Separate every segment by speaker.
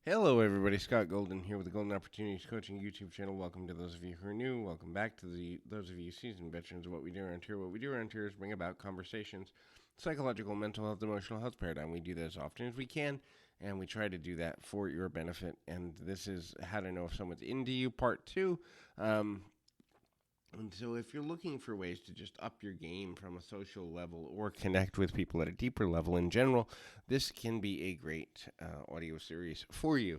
Speaker 1: Hello, everybody. Scott Golden here with the Golden Opportunities Coaching YouTube channel. Welcome to those of you who are new. Welcome back to those of you seasoned veterans of what we do around here. What we do around here is bring about conversations, psychological, mental health, emotional health paradigm. We do that as often as we can, and we try to do that for your benefit. And this is how to know if someone's into you, part two. And so, if you're looking for ways to just up your game from a social level or connect with people at a deeper level in general, this can be a great audio series for you.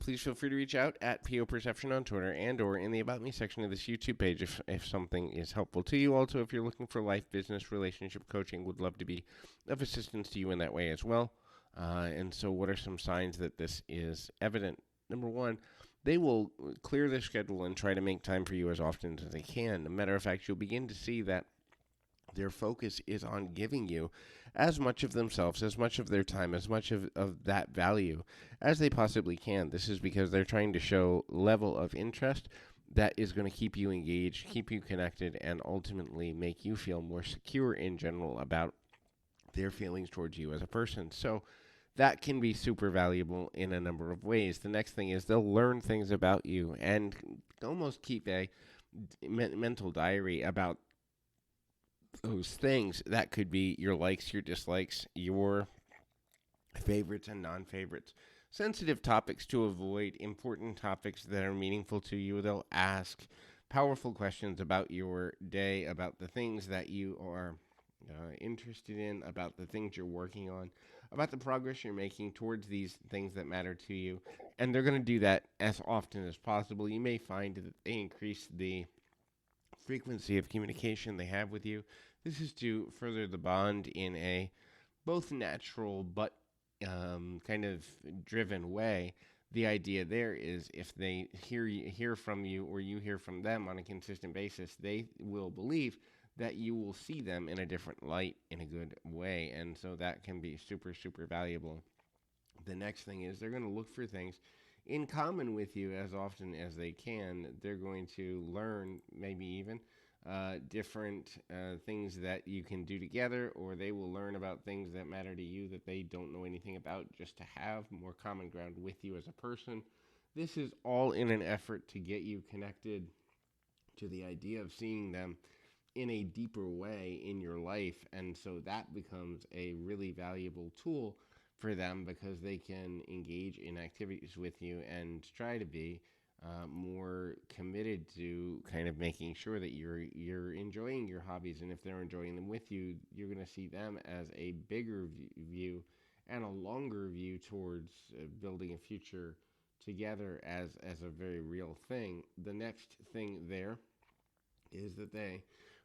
Speaker 1: Please feel free to reach out at PO Perception on Twitter and or in the About Me section of this YouTube page if something is helpful to you. Also, if you're looking for life, business, relationship coaching, would love to be of assistance to you in that way as well. And so, what are some signs that this is evident? Number one, they will clear their schedule and try to make time for you as often as they can. As a matter of fact, you'll begin to see that their focus is on giving you as much of themselves, as much of their time, as much of that value as they possibly can. This is because they're trying to show level of interest that is going to keep you engaged, keep you connected, and ultimately make you feel more secure in general about their feelings towards you as a person. So that can be super valuable in a number of ways. The next thing is they'll learn things about you and almost keep a mental diary about those things. That could be your likes, your dislikes, your favorites and non-favorites. Sensitive topics to avoid, important topics that are meaningful to you. They'll ask powerful questions about your day, about the things that you are interested in, about the things you're working on, about the progress you're making towards these things that matter to you. And they're going to do that as often as possible. You may find that they increase the frequency of communication they have with you. This is to further the bond in a both natural but kind of driven way. The idea there is if they hear from you or you hear from them on a consistent basis, they will believe that you will see them in a different light in a good way. And so that can be super, super valuable. The next thing is they're going to look for things in common with you as often as they can. They're going to learn, maybe even different things that you can do together, or they will learn about things that matter to you that they don't know anything about, just to have more common ground with you as a person. This is all in an effort to get you connected to the idea of seeing them in a deeper way in your life. And so that becomes a really valuable tool for them because they can engage in activities with you and try to be more committed to kind of making sure that you're enjoying your hobbies. And if they're enjoying them with you, you're going to see them as a bigger view and a longer view towards building a future together as a very real thing. The next thing there is that they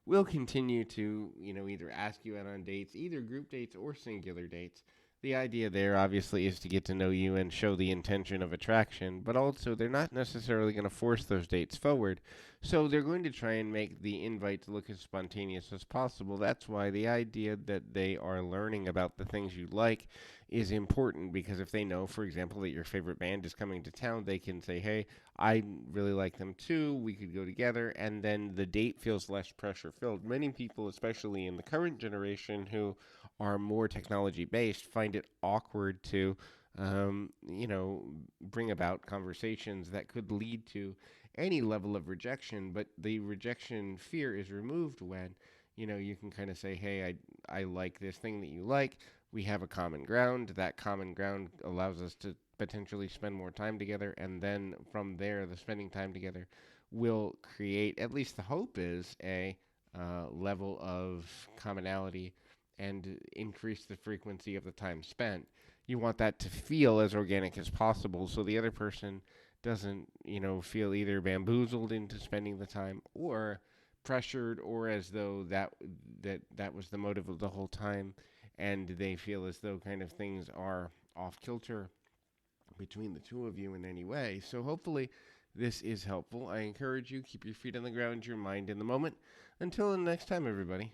Speaker 1: will continue to, either ask you out on dates, either group dates or singular dates. The idea there obviously is to get to know you and show the intention of attraction, but also they're not necessarily going to force those dates forward. So they're going to try and make the invites look as spontaneous as possible. That's why the idea that they are learning about the things you like is important, because if they know, for example, that your favorite band is coming to town, they can say, hey, I really like them too. We could go together, and then the date feels less pressure filled. Many people, especially in the current generation who are more technology based, find it awkward to, bring about conversations that could lead to any level of rejection. But the rejection fear is removed when, you can kind of say, hey, I like this thing that you like. We have a common ground. That common ground allows us to potentially spend more time together, and then from there the spending time together will create, at least the hope is, a level of commonality and increase the frequency of the time spent. You want that to feel as organic as possible so the other person doesn't feel either bamboozled into spending the time or pressured, or as though that was the motive of the whole time, and they feel as though kind of things are off kilter between the two of you in any way. So hopefully this is helpful. I encourage you, keep your feet on the ground, your mind in the moment. Until the next time, everybody.